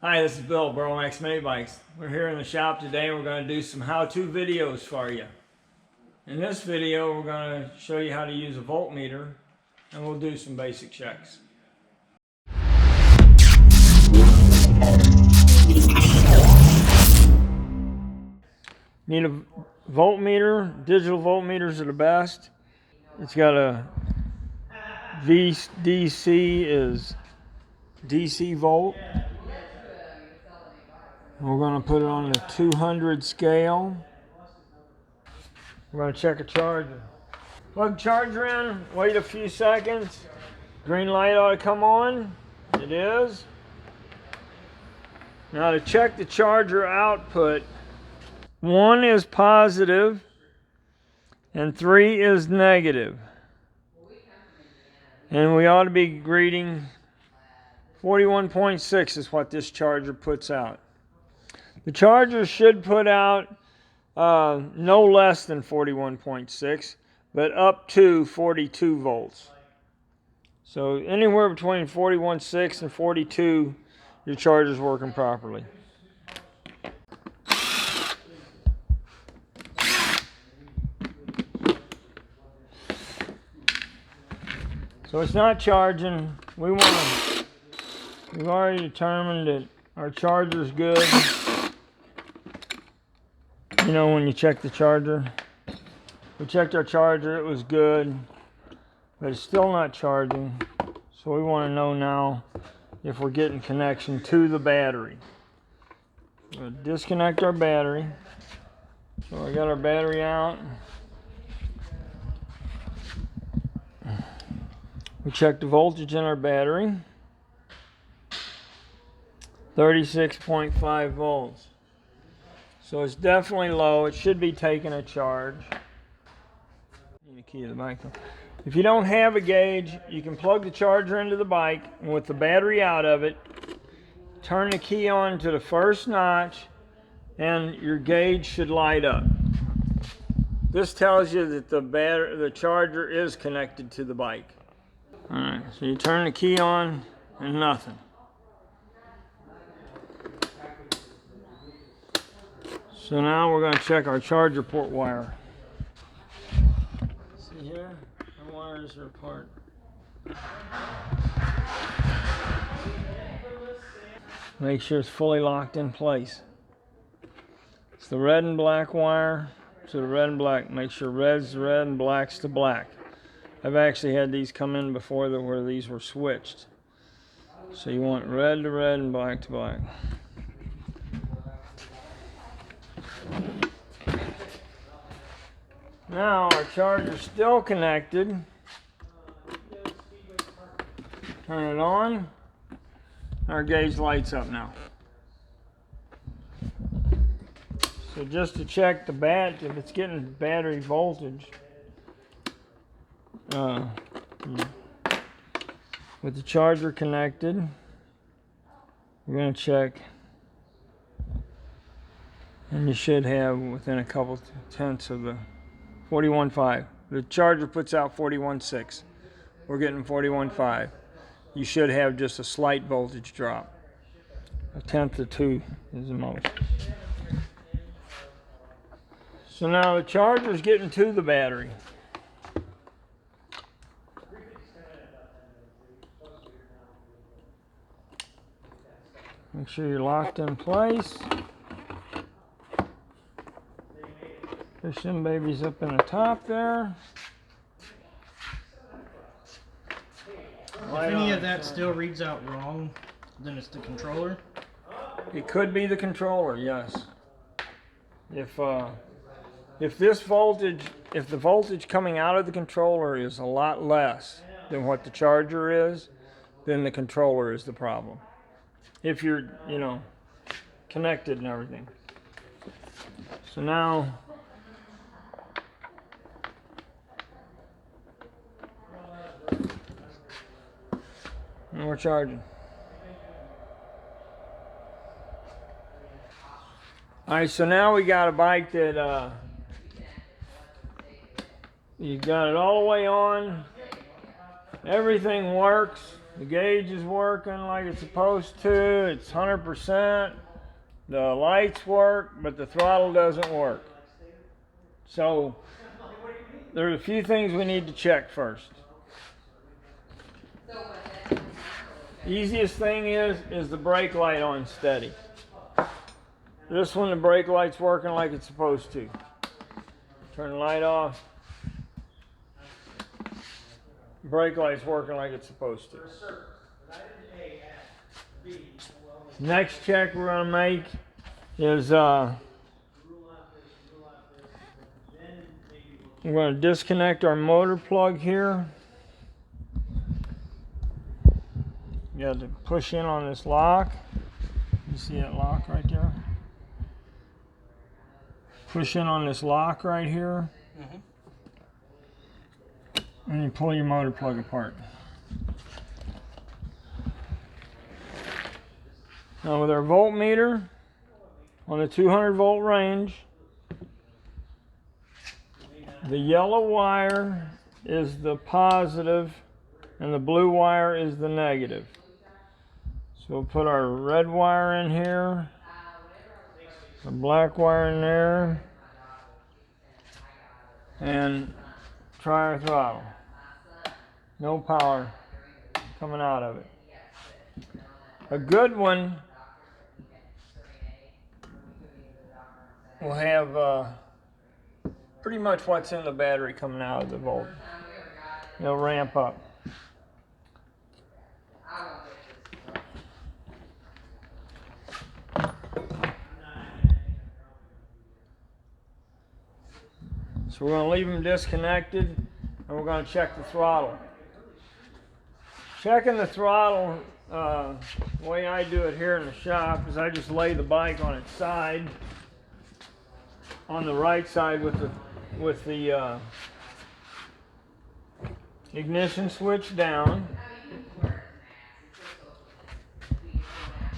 Hi, this is Bill, Burromax Mini Bikes. We're here in the shop today and we're going to do some how-to videos for you. In this video, we're going to show you how to use a voltmeter and we'll do some basic checks. Need a voltmeter. Digital voltmeters are the best. It's got a VDC is DC volt. We're going to put it on the 200 scale. We're going to check a charger. Plug charger in, wait a few seconds. Green light ought to come on. It is. Now to check the charger output, 1 is positive and 3 is negative. And we ought to be reading 41.6 is what this charger puts out. The charger should put out no less than 41.6, but up to 42 volts. So anywhere between 41.6 and 42, your charger's working properly. So it's not charging. We've already determined that our charger's good. You know, when you check the charger, we checked our charger, it was good, but it's still not charging. So we want to know now if we're getting connection to the battery. We'll disconnect our battery. So I got our battery out. We checked the voltage in our battery. 36.5 volts. So it's definitely low. It should be taking a charge. Need a key to the bike though. If you don't have a gauge, you can plug the charger into the bike, and with the battery out of it, turn the key on to the first notch, and your gauge should light up. This tells you that the charger is connected to the bike. Alright, so you turn the key on, and nothing. So now we're going to check our charger port wire. See here, the wires are apart. Make sure it's fully locked in place. It's the red and black wire to the red and black. Make sure red's red and black's to black. I've actually had these come in before where these were switched. So you want red to red and black to black. Now our charger's still connected. Turn it on. Our gauge lights up now. So just to check the if it's getting battery voltage, with the charger connected, we're going to check. And you should have within a couple tenths of the 41.5. The charger puts out 41.6. We're getting 41.5. You should have just a slight voltage drop. A tenth or two is the most. So now the charger's getting to the battery. Make sure you're locked in place. Push them babies up in the top there. If any of that still reads out wrong, then it's the controller? It could be the controller, yes. If this voltage, if the voltage coming out of the controller is a lot less than what the charger is, then the controller is the problem. If you're, connected and everything. So now, and we're charging. Alright, so now we got a bike that you got it all the way on. Everything works. The gauge is working like it's supposed to. It's 100%. The lights work, but the throttle doesn't work. So there's a few things we need to check first. Easiest thing is the brake light on steady. This one, the brake light's working like it's supposed to. Turn the light off. Brake light's working like it's supposed to. Next check we're going to make is we're going to disconnect our motor plug here. You have to push in on this lock. You see that lock right there? Push in on this lock right here. And you pull your motor plug apart. Now with our voltmeter on the 200 volt range, the yellow wire is the positive and the blue wire is the negative. So we'll put our red wire in here, the black wire in there, and try our throttle. No power coming out of it. A good one will have pretty much what's in the battery coming out of the volt. It'll ramp up. So we're going to leave them disconnected and we're going to check the throttle. Checking the throttle, the way I do it here in the shop is I just lay the bike on its side, on the right side with the ignition switch down.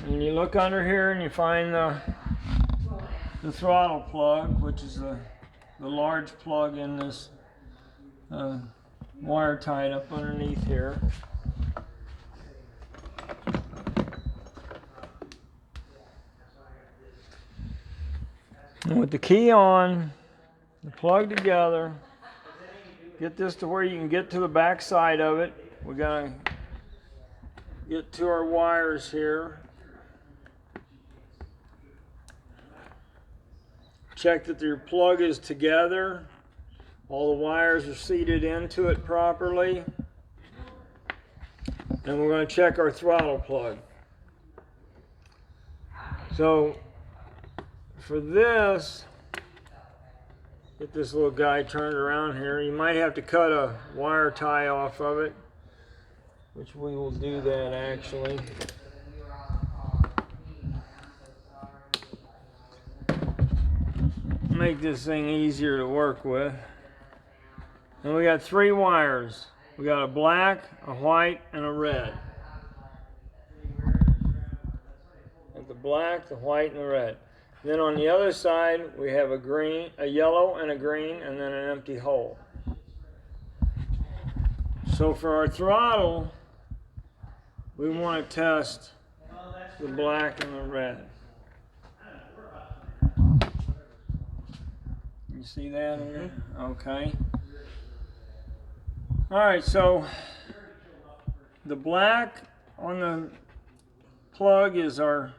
And you look under here and you find the throttle plug, which is the large plug in this wire tied up underneath here. And with the key on, the plug together, get this to where you can get to the back side of it. We're going to get to our wires here. Check that your plug is together. All the wires are seated into it properly. And we're going to check our throttle plug. So for this, get this little guy turned around here. You might have to cut a wire tie off of it, which we will do that actually. Make this thing easier to work with. And we got 3 wires. We got a black, a white, and a red. Got the black, the white, and the red. Then on the other side, we have a green, a yellow, and a green, and then an empty hole. So for our throttle, we want to test the black and the red. You see that in there? Okay. All right, so the black on the plug is our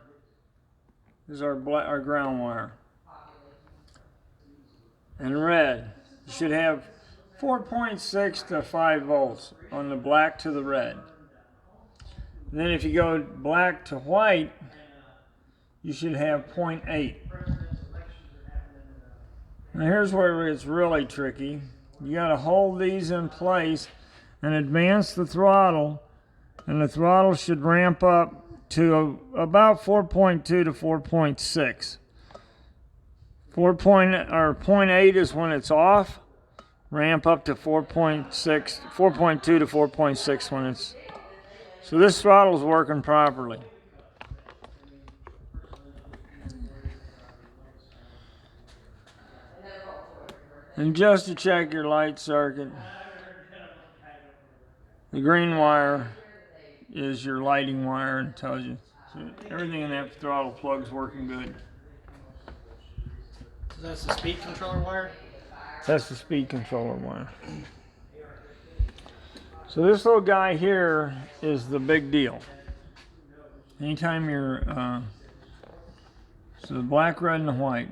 ground wire. And red, you should have 4.6 to 5 volts on the black to the red. And then if you go black to white, you should have 0.8. Now here's where it's really tricky. You got to hold these in place and advance the throttle, and the throttle should ramp up to about 4.2 to 4.6. 0.8 is when it's off. Ramp up to 4.2 to 4.6 when it's. So this throttle is working properly. And just to check your light circuit, the green wire is your lighting wire and tells you. So everything in that throttle plug's working good. So that's the speed controller wire? That's the speed controller wire. So this little guy here is the big deal. Anytime you're, so the black, red, and the white.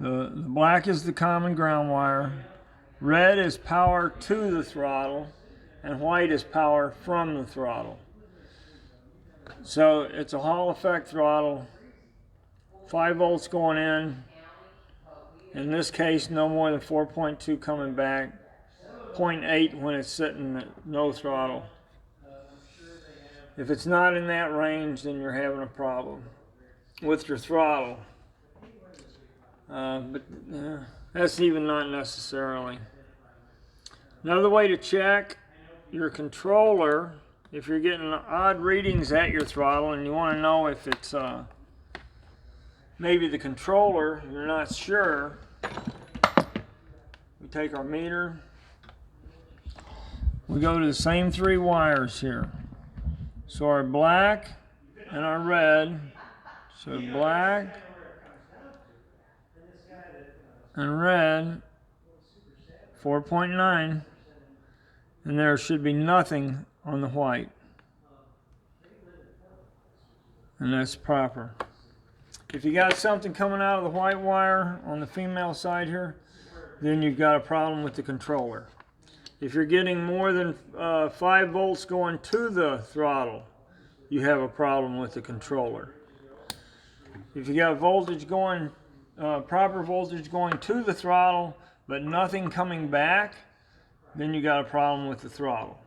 The black is the common ground wire. Red is power to the throttle, and white is power from the throttle. So it's a Hall effect throttle, 5 volts going in this case no more than 4.2 coming back, 0.8 when it's sitting at no throttle. If it's not in that range, then you're having a problem with your throttle. But that's even not necessarily. Another way to check your controller, if you're getting odd readings at your throttle and you want to know if it's maybe the controller, you're not sure, we take our meter, we go to the same 3 wires here. So our black and our red, so black and red, 4.9, and there should be nothing on the white, and that's proper. If you got something coming out of the white wire on the female side here, then you've got a problem with the controller. If you're getting more than 5 volts going to the throttle, you have a problem with the controller. If you got voltage going, proper voltage going to the throttle, but nothing coming back, then you got a problem with the throttle.